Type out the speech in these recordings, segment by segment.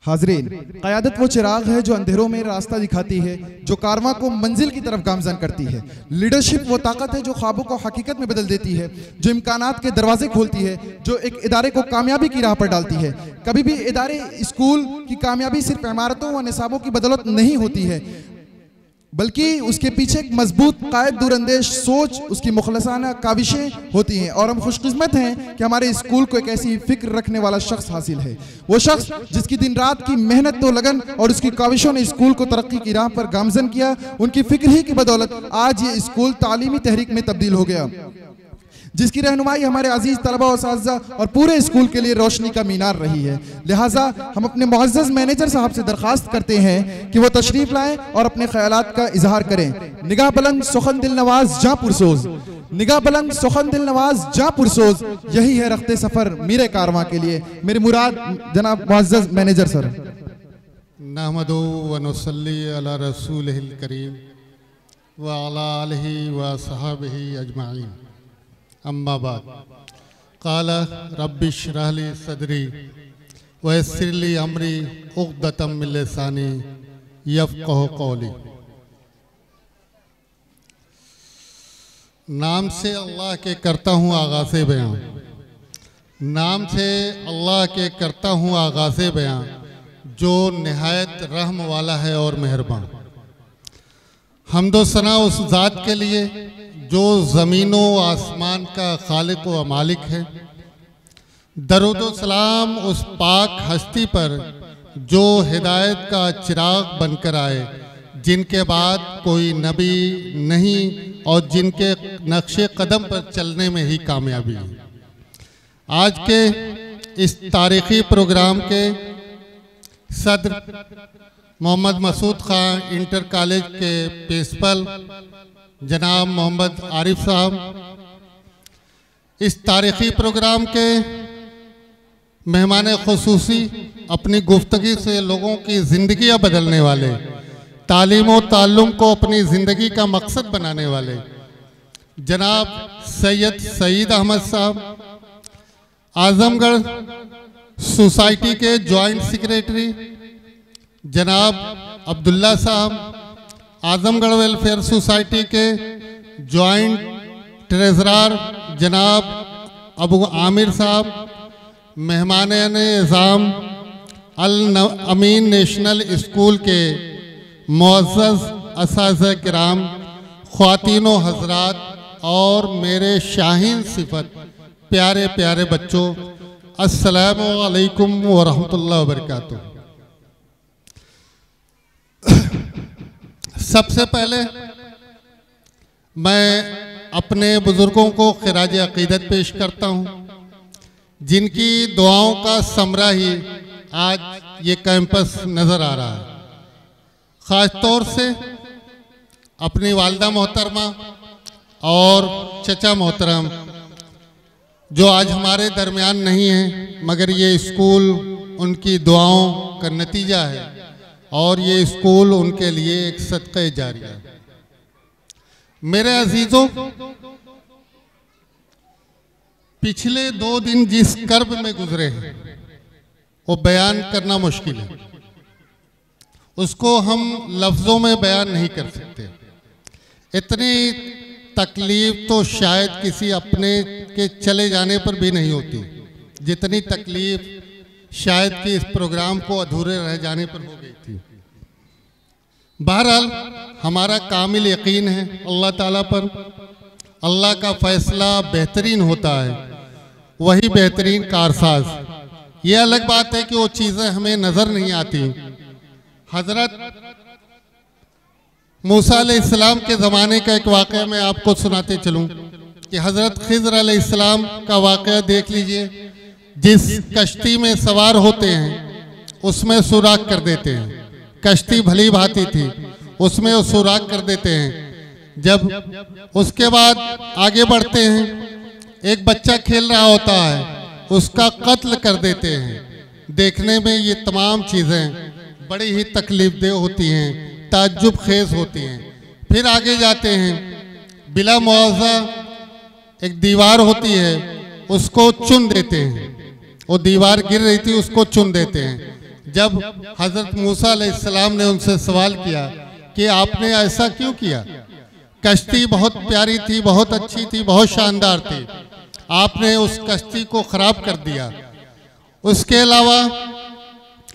हाज़रीन, क़यादत वो चिराग है जो अंधेरों में रास्ता दिखाती है, जो कारवां को मंजिल की तरफ गामज़न करती है। लीडरशिप वो ताकत है जो ख्वाबों को हकीकत में बदल देती है, जो इम्कानात के दरवाजे खोलती है, जो एक इदारे को कामयाबी की राह पर डालती है। कभी भी इदारे स्कूल की कामयाबी सिर्फ इमारतों व निसाबों की बदौलत नहीं होती है, बल्कि उसके पीछे एक मजबूत कायद दूरअंदेश सोच, उसकी मुखलसाना काविशें होती हैं। और हम खुशकिस्मत हैं कि हमारे स्कूल को एक ऐसी फिक्र रखने वाला शख्स हासिल है। वो शख्स जिसकी दिन रात की मेहनत तो लगन और उसकी काविशों ने स्कूल को तरक्की की राह पर गामजन किया। उनकी फिक्र ही की बदौलत आज ये स्कूल तालीमी तहरीक में तब्दील हो गया, जिसकी रहनुमाई हमारे अजीज तलबा और असातिज़ा और पूरे स्कूल के लिए रोशनी का मीनार रही है। लिहाजा हम अपने मुअज़्ज़ज़ मैनेजर साहब से दरख्वास्त करते हैं कि वो तशरीफ लाएं और अपने ख्यालात का इजहार करें। निगाह बुलंद सुखन दिल नवाज जा पुरसोज, निगाह बुलंद सुखन दिल नवाज जा पुरसोज, यही है रख्ते सफर मेरे कारवां के लिए। मेरी मुराद जनाब मुअज़्ज़ज़ मैनेजर सर। नहमदु व नुसल्ली अला रसूलिहिल करीम व अला आलिहि व सहाबिहि अजमाइन। अम्मा बाद क़ाल रब्बि इश्रह ली सदरी व यस्सिर ली अमरी उक़दतम मिन लिसानी यफ़क़हू क़ौली। नाम से अल्लाह के करता हूँ आगाज़े बयां, नाम से अल्लाह के करता हूँ आगाज़े बयां, जो निहायत रहम वाला है और मेहरबान। हम्दो सना उस ज़ात के लिए जो ज़मीनों आसमान का खालिक व मालिक है। दरूद व सलाम उस पाक हस्ती पर जो हिदायत का चिराग बनकर आए, जिनके बाद कोई नबी नहीं और जिनके नक्शे कदम पर चलने में ही कामयाबी है। आज के इस तारीख़ी प्रोग्राम के सदर मोहम्मद मसूद खान इंटर कॉलेज के प्रिंसिपल जनाब मोहम्मद आरिफ साहब, इस तारीख़ी प्रोग्राम के मेहमान खुसूसी, अपनी गुफ्तगी से लोगों की ज़िंदगियाँ बदलने वाले, तालीम और ताल्लुम को अपनी ज़िंदगी का मकसद बनाने वाले जनाब सैयद सईद अहमद साहब, आज़मगढ़ सोसाइटी के जॉइंट सेक्रेटरी जनाब अब्दुल्ला साहब, आज़मगढ़ वेलफेयर सोसाइटी के जॉइंट ट्रेज़रर जनाब अबू आमिर साहब, मेहमान-ए-निज़ाम अल अमीन नेशनल स्कूल के मुअज़्ज़ज़ असातिज़ा किराम, ख़वातीनो हज़रात और मेरे शाहीन सिफ़त प्यारे प्यारे बच्चों, अस्सलामु अलैकुम व रहमतुल्लाहि व बरकातुहू। सबसे पहले मैं अपने बुज़ुर्गों को ख़िराज अक़ीदत पेश करता हूँ, जिनकी दुआओं का समरा ही आज ये कैंपस नज़र आ रहा है। ख़ास तौर से अपनी वालिदा मोहतरमा और चचा मोहतरम जो आज हमारे दरमियान नहीं हैं, मगर ये स्कूल उनकी दुआओं का नतीजा है और ये स्कूल उनके लिए एक सदक़े जारिया है। मेरे अजीज़ों, पिछले 2 दिन जिस कर्ब में गुजरे हैं वो बयान करना मुश्किल है, उसको हम लफ्ज़ों में बयान नहीं कर सकते। इतनी तकलीफ़ तो शायद किसी अपने के चले जाने पर भी नहीं होती, जितनी तकलीफ़ शायद कि इस प्रोग्राम को अधूरे रह जाने पर हो गई थी। बहरहाल हमारा कामिल यकीन है अल्लाह ताला पर। अल्लाह का फ़ैसला बेहतरीन होता है, वही बेहतरीन कारसाज। ये अलग बात है कि वो चीज़ें हमें नज़र नहीं आती। हज़रत मूसा अलैहिस्सलाम के ज़माने का एक वाक़या मैं आपको सुनाते चलूँ कि हज़रत खिज़र अलैहिस्सलाम का वाक़या देख लीजिए। जिस कश्ती में सवार होते हैं उसमें सुराख कर देते हैं। कश्ती भली भांति थी, उसमें वो सुराख कर देते हैं। जब उसके बाद आगे बढ़ते हैं, एक बच्चा खेल रहा होता है, उसका कत्ल कर देते हैं। देखने में ये तमाम चीज़ें बड़ी ही तकलीफ़देह होती हैं, ताज्जुब खेज़ होती हैं। फिर आगे जाते हैं, बिला मुआवजा एक दीवार होती है, उसको चुन देते हैं। वो दीवार गिर रही थी, उसको चुन देते हैं। जब हज़रत मूसा अलैहिस्सलाम ने उनसे सवाल किया कि आपने ऐसा क्यों किया, कश्ती बहुत प्यारी थी, बहुत अच्छी थी, बहुत शानदार थी, आपने उस कश्ती को ख़राब कर दिया। उसके अलावा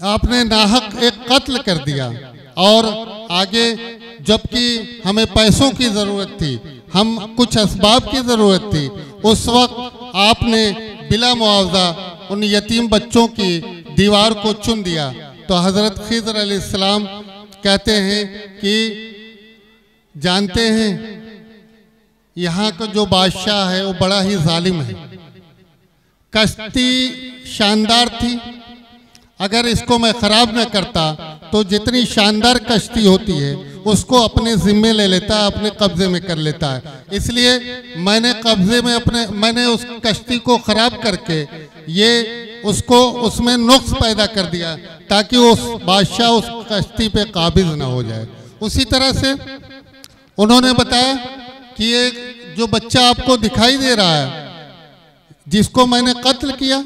आपने नाहक एक कत्ल कर दिया, और आगे जबकि हमें पैसों की ज़रूरत थी, हम कुछ असबाब की ज़रूरत थी, उस वक्त आपने बिला मुआवजा उन यतीम बच्चों की दीवार को चुन दिया। तो हज़रत खिज़र अलैहिस्सलाम कहते हैं कि जानते हैं यहाँ का जो बादशाह है वो बड़ा ही जालिम है। कश्ती शानदार थी, अगर इसको मैं ख़राब न करता तो जितनी शानदार कश्ती होती है उसको अपने ज़िम्मे ले लेता, अपने कब्ज़े में कर लेता है। इसलिए मैंने उस कश्ती को ख़राब करके उसमें नुक्स पैदा कर दिया ताकि उस बादशाह उस कश्ती पे काबिज़ ना हो जाए। उसी तरह से उन्होंने बताया कि ये जो बच्चा आपको दिखाई दे रहा है, जिसको मैंने कत्ल किया,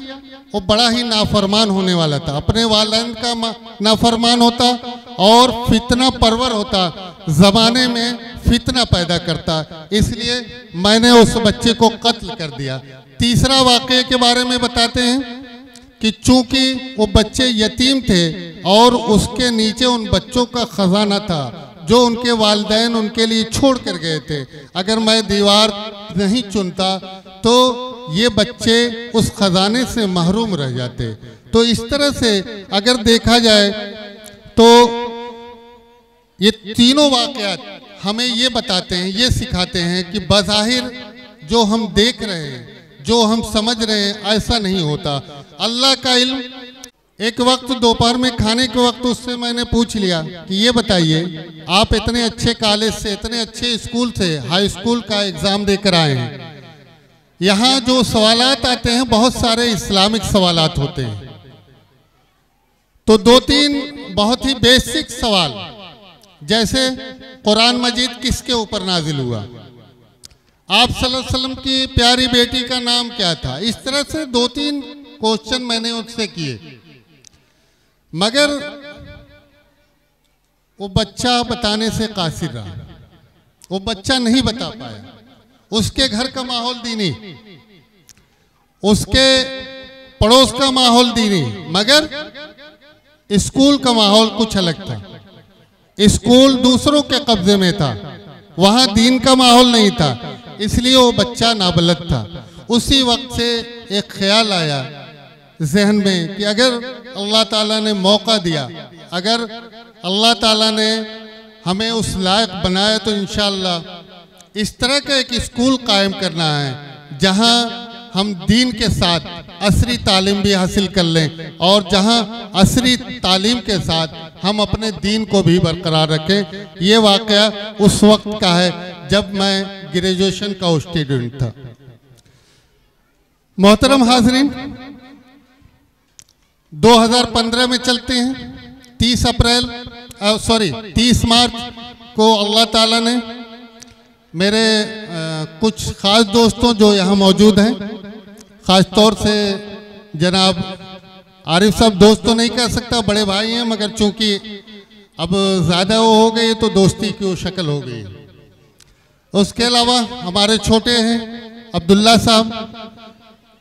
वो बड़ा ही नाफरमान होने वाला था, अपने वालिदैन का नाफरमान होता और फितना परवर होता, ज़माने में फितना पैदा करता, इसलिए मैंने उस बच्चे को कत्ल कर दिया। तीसरा वाक़ये के बारे में बताते हैं कि चूंकि वो बच्चे यतीम थे और उसके नीचे उन बच्चों का ख़जाना था जो उनके वालिदैन उनके लिए छोड़ कर गए थे, अगर मैं दीवार नहीं चुनता तो ये बच्चे उस खजाने से महरूम रह जाते। तो इस तरह से अगर देखा जाए तो ये तीनों वाक़यात हमें ये बताते हैं, ये सिखाते हैं कि बज़ाहिर जो हम देख रहे हैं, जो हम समझ रहे हैं, ऐसा नहीं होता। अल्लाह का इल्म। एक वक्त दोपहर में खाने के वक्त उससे मैंने पूछ लिया कि ये बताइए, आप इतने अच्छे कॉलेज से, इतने अच्छे स्कूल से, हाई स्कूल का एग्ज़ाम देकर आए हैं, यहाँ जो सवालात आते हैं बहुत सारे इस्लामिक सवालात होते हैं, तो दो तीन बहुत ही बेसिक सवाल, जैसे कुरान मजीद किसके ऊपर नाजिल हुआ, आप सल्लल्लाहु अलैहि वसल्लम की प्यारी बेटी का नाम क्या था, इस तरह से दो तीन क्वेश्चन मैंने उससे किए, मगर वो बच्चा बताने से कासिर रहा, वो बच्चा नहीं बता पाया। उसके घर का माहौल दीनी, उसके पड़ोस का माहौल दीनी, मगर स्कूल का माहौल कुछ अलग था। स्कूल दूसरों के कब्जे में था, वहां दीन का माहौल नहीं था, इसलिए वो बच्चा नाबलद था। उसी वक्त से एक ख्याल आया जहन में कि अगर अल्लाह ताला ने मौका दिया, अगर अल्लाह ताला ने हमें उस लायक बनाया, तो इंशाअल्लाह इस तरह का एक स्कूल कायम करना है जहां हम दीन के साथ असरी तालीम भी हासिल कर लें और जहां असरी तालीम के साथ हम अपने दीन को भी बरकरार रखें। ये वाक़या उस वक्त का है जब मैं ग्रेजुएशन का स्टूडेंट था। मोहतरम हाज़रीन, 2015 में चलते हैं। 30 मार्च को अल्लाह ताला ने मेरे कुछ ख़ास दोस्तों जो यहाँ मौजूद हैं, ख़ास तौर से जनाब आरिफ साहब, दोस्त तो नहीं कह सकता, बड़े भाई हैं, मगर चूंकि अब ज़्यादा वो हो गई तो दोस्ती की वो शक्ल हो गई। उसके अलावा हमारे छोटे हैं अब्दुल्ला साहब,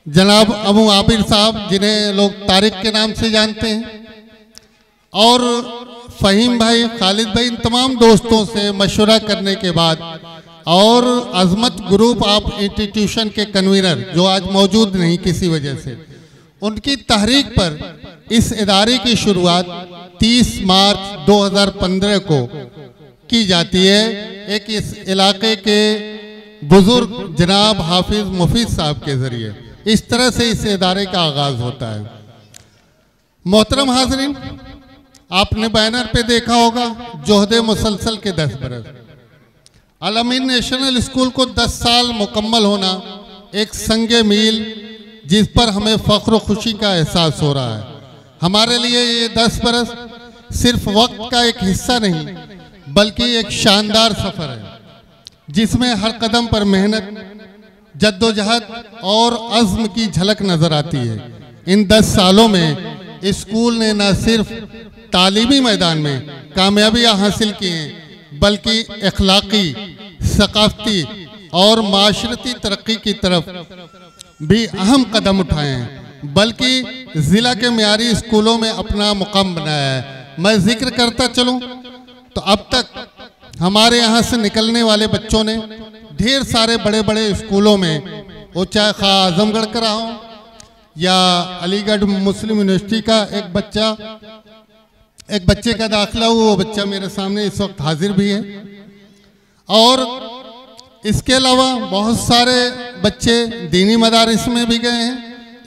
जनाब अबू आबिर साहब जिन्हें लोग तारिक के नाम से जानते हैं, और फ़हीम भाई, खालिद भाई, इन तमाम दोस्तों से मशवरा करने के बाद और अज़मत ग्रुप ऑफ इंस्टीट्यूशन के कन्वीनर जो आज मौजूद नहीं किसी वजह से, उनकी तहरीक पर इस इदारे की शुरुआत 30 मार्च 2015 को की जाती है। एक इस इलाके के बुजुर्ग जनाब हाफिज मुफीद साहब के ज़रिए इस तरह से इस इदारे का आगाज़ होता है। मोहतरम हाज़रीन, आपने बैनर पे देखा होगा जोहदे मुसलसल के 10 बरस। अल अमीन नेशनल स्कूल को 10 साल मुकम्मल होना एक संगे मील जिस पर हमें फ़ख्र खुशी का एहसास हो रहा है। हमारे लिए ये 10 बरस सिर्फ वक्त का एक हिस्सा नहीं बल्कि एक शानदार सफ़र है जिसमें हर कदम पर मेहनत, जद्दोजहद और अज़्म की झलक नज़र आती है। इन 10 सालों में स्कूल ने न सिर्फ तालीमी मैदान में कामयाबियाँ हासिल की हैं बल्कि अखलाकी, सकाफती और माशरती तरक्की की तरफ भी अहम कदम उठाए हैं, बल्कि ज़िला के मियारी स्कूलों में अपना मुकाम बनाया है। मैं जिक्र करता चलूँ तो अब तक हमारे यहाँ से निकलने वाले बच्चों ने ढेर सारे बड़े बड़े स्कूलों में, वो चाहे खा आजमगढ़ का रहा हो या अलीगढ़ मुस्लिम यूनिवर्सिटी का एक बच्चे का दाखिला हुआ, वो बच्चा मेरे सामने इस वक्त हाजिर भी है। और इसके अलावा बहुत सारे बच्चे दीनी मदारिस में भी गए हैं।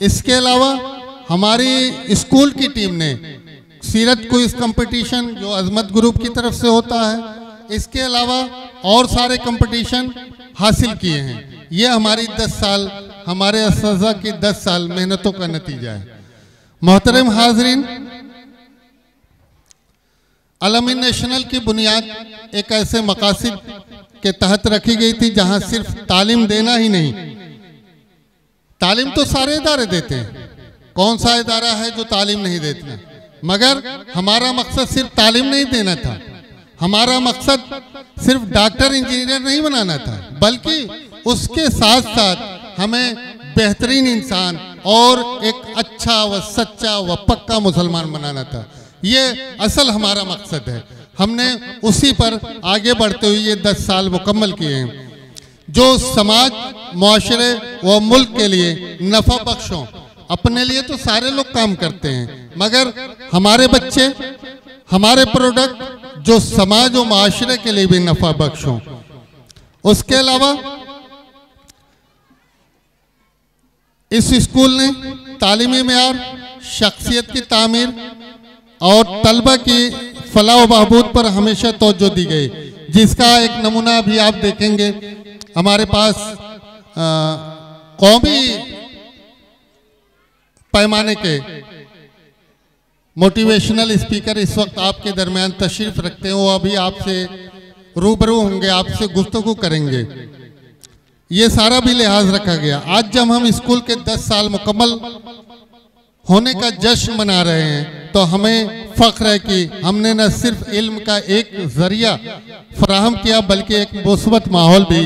इसके अलावा हमारी स्कूल की टीम ने सीरत क्विज कंपटीशन जो अजमत ग्रुप की तरफ से होता है, इसके अलावा और सारे कंपटीशन हासिल किए हैं। ये हमारी 10 साल, हमारे असातिज़ा की 10 साल मेहनतों का नतीजा है। मोहतरम हाज़रीन, अलमीन नेशनल की बुनियाद एक ऐसे मकासद के तहत रखी गई थी जहां सिर्फ तालीम देना ही नहीं, तालीम तो सारे इदारे देते हैं, कौन सा इदारा है जो तालीम नहीं देता, मगर हमारा मकसद सिर्फ तालीम नहीं देना था। हमारा मकसद सिर्फ डॉक्टर इंजीनियर नहीं बनाना था, बल्कि उसके साथ साथ हमें बेहतरीन इंसान और एक अच्छा व सच्चा व पक्का मुसलमान बनाना था। ये असल हमारा मकसद है। हमने उसी पर आगे बढ़ते हुए ये 10 साल मुकम्मल किए हैं, जो समाज, मुआशरे व मुल्क के लिए नफ़ा बख्श हों। अपने लिए तो सारे लोग काम करते हैं, मगर हमारे बच्चे, हमारे प्रोडक्ट जो समाज और मुआशरे के लिए भी नफ़ा बख्श हों। उसके अलावा इस स्कूल ने तालीमी मेयार, शख्सियत की तामीर और तलबा की फलाह व बहबूद पर हमेशा तवज्जो दी गई, जिसका एक नमूना भी आप देखेंगे। हमारे पास कौमी पैमाने के मोटिवेशनल स्पीकर इस वक्त आपके दरमियान तशरीफ रखते हैं, वो अभी आपसे रूबरू होंगे, आपसे गुफ्तगू करेंगे। ये सारा भी लिहाज रखा गया। आज जब हम स्कूल के 10 साल मुकम्मल होने का जश्न मना रहे हैं, तो हमें फख्र है कि हमने न सिर्फ इल्म का एक जरिया फराहम किया, बल्कि एक मुस्बत माहौल भी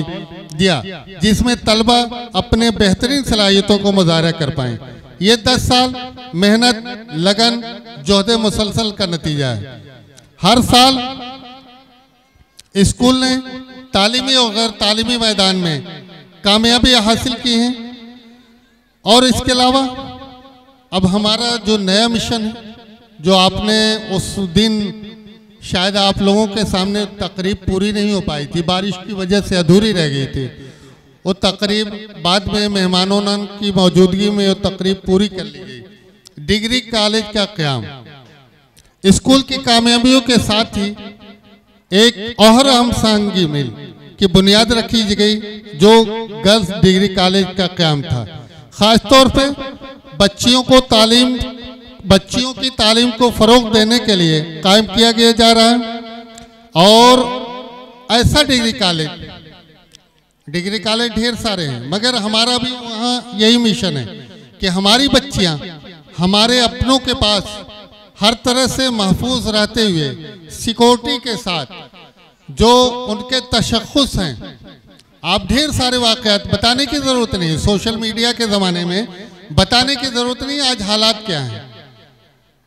दिया जिसमें तलबा अपने बेहतरीन सलाहियतों को मुजाहरा कर पाएं। ये 10 साल मेहनत, लगन, जोहद मुसलसल का नतीजा है। हर साल स्कूल ने तालीमी और गैर तालीमी मैदान में कामयाबी हासिल की हैं। और इसके अलावा अब हमारा जो नया मिशन है, जो आपने उस दिन शायद आप लोगों के सामने तकरीब पूरी नहीं हो पाई थी, बारिश की वजह से अधूरी रह गई थी, वो तकरीब बाद में मेहमानों की मौजूदगी में वो तकरीब पूरी कर ली गई। डिग्री कॉलेज का क़याम स्कूल की कामयाबियों के साथ ही एक और अहम सांगी मिल की बुनियाद रखी गई, जो गर्ल्स डिग्री कॉलेज का क़याम था। ख़ास तौर पे बच्चियों की तालीम को फ़रोग़ देने के लिए कायम किया गया जा रहा है। और ऐसा डिग्री कॉलेज ढेर सारे हैं, मगर हमारा भी वहाँ यही मिशन है कि हमारी बच्चियाँ हमारे अपनों के पास हर तरह से महफूज रहते हुए सिक्योरिटी के साथ, जो उनके तशख़्ख़ुस हैं। आप ढेर सारे वाक़यात बताने की ज़रूरत नहीं, सोशल मीडिया के ज़माने में बताने की ज़रूरत नहीं। आज हालात क्या हैं,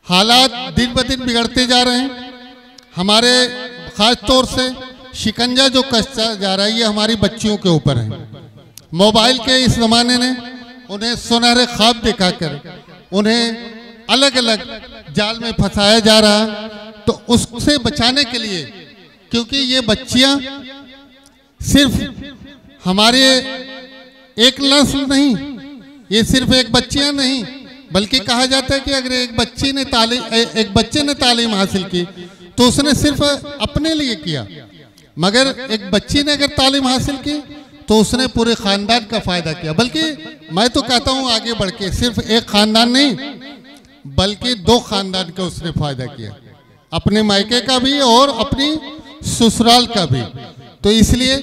हालात दिन ब दिन बिगड़ते जा रहे हैं। हमारे ख़ास तौर से शिकंजा जो कसता जा रहा है, ये हमारी बच्चियों के ऊपर है। मोबाइल के इस ज़माने ने उन्हें सुनहरे ख्वाब दिखाकर उन्हें अलग अलग जाल में फंसाया जा रहा है। तो उससे बचाने के लिए, क्योंकि ये बच्चियां सिर्फ हमारे एक नस्ल नहीं, ये सिर्फ एक बच्चियां नहीं, बल्कि कहा जाता है कि अगर एक बच्चे ने तालीम हासिल की तो उसने सिर्फ अपने लिए किया, मगर एक बच्ची ने अगर तालीम हासिल की तो उसने पूरे ख़ानदान का फ़ायदा किया। बल्कि मैं तो कहता हूँ आगे बढ़ के सिर्फ एक ख़ानदान नहीं, बल्कि 2 ख़ानदान का उसने फ़ायदा किया, अपने मायके का भी और अपनी ससुराल का भी। तो इसलिए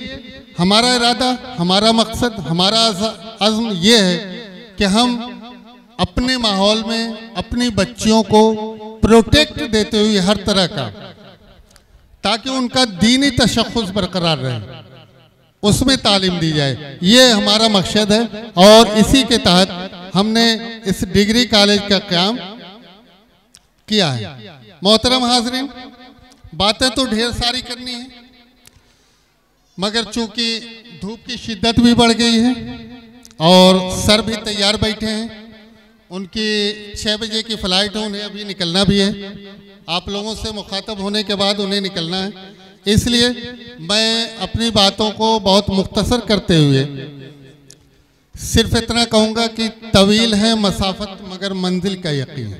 हमारा इरादा, हमारा मकसद, हमारा अज़्म ये है कि हम अपने माहौल में अपनी बच्चियों को प्रोटेक्ट देते हुए हर तरह का, ताकि उनका दीनी तशख़्ख़ुस बरकरार रहे, उसमें तालीम दी जाए। ये हमारा मकसद है और इसी के तहत हमने इस डिग्री कॉलेज का क़याम किया है। मोहतरम हाज़रीन, बातें तो ढेर सारी करनी है, मगर चूंकि धूप की शिद्दत भी बढ़ गई है और सर भी तैयार बैठे हैं, उनकी 6 बजे की फ़्लाइट है, उन्हें अभी निकलना भी है। आप लोगों से मुखातब होने के बाद उन्हें निकलना है, इसलिए मैं अपनी बातों को बहुत मुख्तसर करते हुए सिर्फ इतना कहूँगा कि तवील है मसाफत मगर मंजिल का यकीन।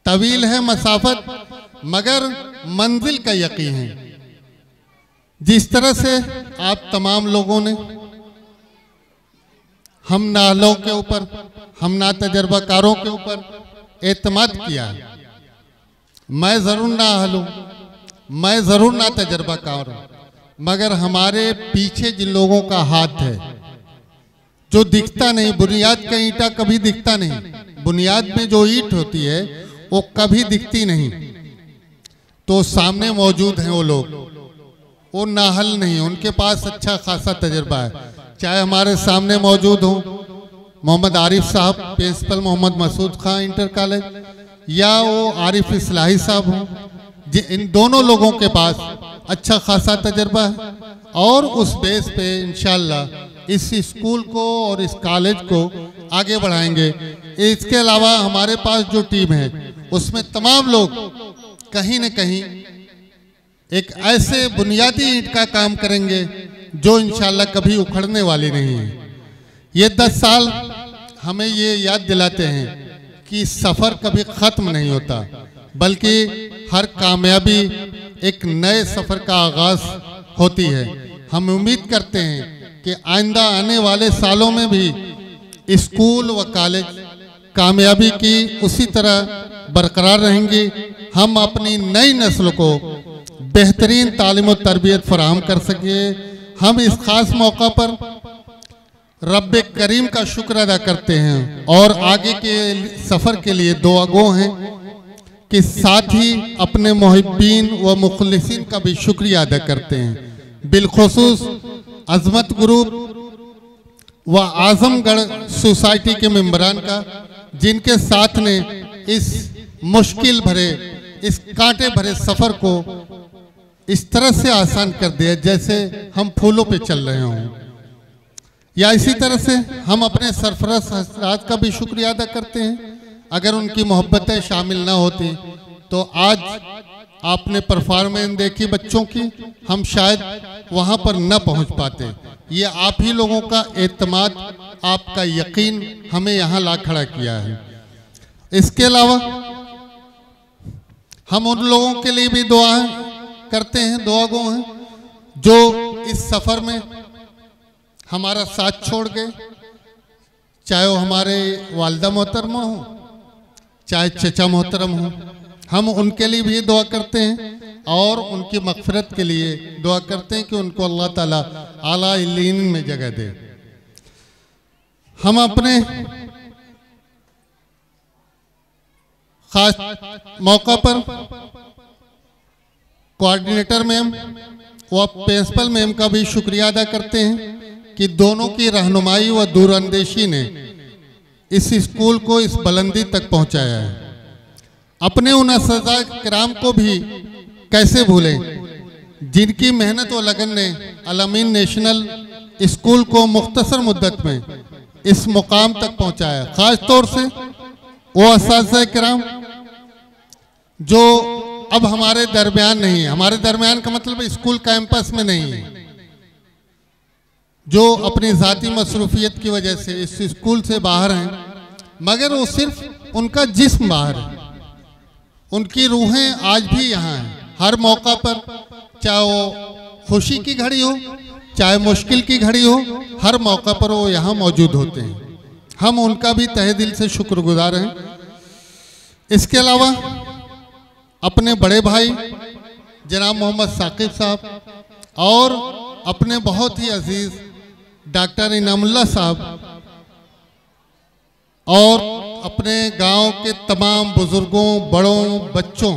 तवील है मसाफत मगर मंजिल का यकीन है। जिस तरह से आप तमाम लोगों ने हम नालों के ऊपर, हम ना तजर्बाकारों के ऊपर एतमाद किया, मैं ज़रूर ना हलूँ, मैं ज़रूर ना तजर्बाकार हूँ, मगर हमारे पीछे जिन लोगों का हाथ है जो दिखता नहीं, बुनियाद का ईंटा कभी दिखता नहीं, बुनियाद में जो ईंट होती है वो कभी दिखती नहीं, तो सामने मौजूद हैं वो लोग, वो नाहल नहीं, उनके पास अच्छा खासा तजर्बा है। चाहे हमारे सामने मौजूद हों मोहम्मद आरिफ साहब, प्रिंसिपल मोहम्मद मसूद खां इंटर कॉलेज, या वो आरिफ इस्लाही साहब हों, इन दोनों लोगों के पास अच्छा खासा तजर्बा है और उस बेस पे इंशाअल्लाह इस स्कूल को और इस कॉलेज को आगे बढ़ाएंगे। इसके अलावा हमारे पास जो टीम है उसमें तमाम लोग कहीं न कहीं एक ऐसे बुनियादी ईंट का काम करेंगे जो इंशाअल्लाह कभी उखड़ने वाली नहीं है। ये 10 साल हमें ये याद दिलाते हैं कि सफ़र कभी ख़त्म नहीं होता, बल्कि हर कामयाबी एक नए सफ़र का आगाज़ होती है। हम उम्मीद करते हैं कि आइंदा आने वाले सालों में भी स्कूल व कॉलेज कामयाबी की उसी तरह बरकरार रहेंगी। हम अपनी नई नस्ल को बेहतरीन तालीम और तरबियत फराहम कर सके। हम इस ख़ास मौका पर रब्बे करीम का शुक्र अदा करते हैं और आगे के सफ़र के लिए दुआगो हैं कि साथ ही अपने मुहिब्बीन व मुखलिसीन का भी शुक्रिया अदा करते हैं, बिलखुसूस अजमत ग्रुप व आजमगढ़ सोसाइटी के मेंबरान का, जिनके साथ ने इस मुश्किल भरे, इस कांटे भरे सफ़र को इस तरह से आसान कर दिया जैसे हम फूलों पे चल रहे हों। या इसी तरह से हम अपने सरफराज हजरात का भी शुक्रिया अदा करते हैं। अगर उनकी मोहब्बतें शामिल ना होती तो आज आपने परफॉर्मेंस देखी बच्चों की, हम शायद वहाँ पर न पहुँच पाते। ये आप ही लोगों का एतमाद, आपका यकीन हमें यहाँ ला खड़ा किया है। इसके अलावा हम उन लोगों के लिए भी दुआ करते हैं, दुआगो हैं, जो इस सफ़र में हमारा साथ छोड़ गए, चाहे वो हमारे वालिदा मोहतरमा हो, चाहे चचा मोहतरम हो। हम उनके लिए भी दुआ करते हैं और उनकी मग़फ़िरत के लिए दुआ करते हैं कि उनको अल्लाह ताला आला इल्लीन में जगह दे। हम अपने खास मौका पर कोऑर्डिनेटर मैम व प्रिंसिपल मैम का भी शुक्रिया अदा करते हैं कि दोनों की रहनुमाई व दूरअंदेशी ने इस स्कूल को इस बुलंदी तक पहुंचाया है। अपने उन असतिज़ा किराम को भी कैसे भूलें जिनकी मेहनत व लगन ने अल-अमीन नेशनल स्कूल को मुख्तसर मुद्दत में इस मुकाम तक पहुंचाया। ख़ास तौर से वो असतिज़ा किराम जो अब हमारे दरमियान नहीं है, हमारे दरमियान का मतलब स्कूल कैंपस में नहीं है, जो अपनी ज़ाती मसरूफियत की वजह से इस स्कूल से बाहर हैं, मगर वो सिर्फ उनका जिस्म बाहर है, उनकी रूहें आज भी यहाँ हैं। हर मौका पर, चाहे वो खुशी की घड़ी हो चाहे मुश्किल की घड़ी हो, हर मौका पर वो यहाँ मौजूद होते हैं। हम उनका भी तहे दिल से शुक्रगुजार हैं। इसके अलावा अपने बड़े भाई जनाब मोहम्मद साकिब साहब और अपने बहुत ही अजीज़ डॉक्टर इनामुल्लाह साहब और अपने गांव के तमाम बुजुर्गों, बड़ों, बच्चों,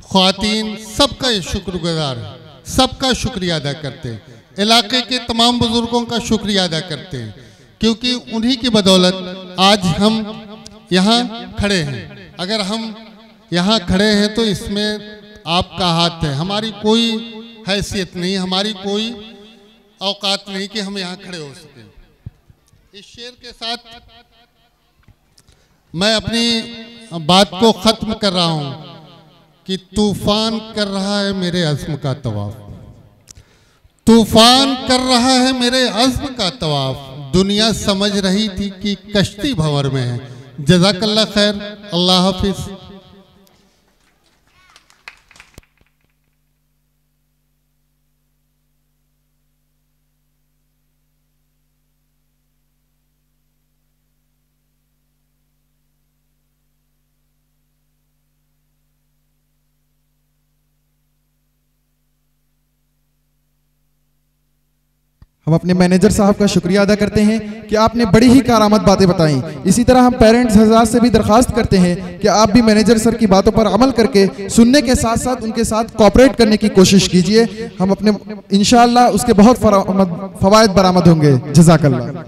ख्वातीन सबका ये शुक्रगुजार है, सबका शुक्रिया अदा करते हैं। इलाके के तमाम बुजुर्गों का शुक्रिया अदा करते हैं, क्योंकि उन्हीं की बदौलत आज हम यहाँ खड़े हैं। अगर हम यहाँ खड़े हैं तो इसमें आपका हाथ है। हमारी कोई हैसियत नहीं, हमारी कोई औकात नहीं कि हम यहाँ खड़े हो सकें। इस शेर के साथ मैं अपनी बात को ख़त्म कर रहा हूँ कि तूफान कर रहा है मेरे अज़्म का तवाफ़, तूफान कर रहा है मेरे अज़्म का तवाफ़। दुनिया समझ रही थी कि कश्ती भंवर में है। जज़ाकल्लाह खैर, अल्लाह हाफिज़। हम अपने मैनेजर साहब का शुक्रिया अदा करते हैं कि आपने बड़ी ही कारामद बातें बताई। इसी तरह हम पेरेंट्स हज़रात से भी दरख्वास्त करते हैं कि आप भी मैनेजर सर की बातों पर अमल करके सुनने के साथ साथ उनके साथ कोऑपरेट करने की कोशिश कीजिए। हम अपने इंशाअल्लाह उसके बहुत फवायद बरामद होंगे। जज़ाकल्लाह।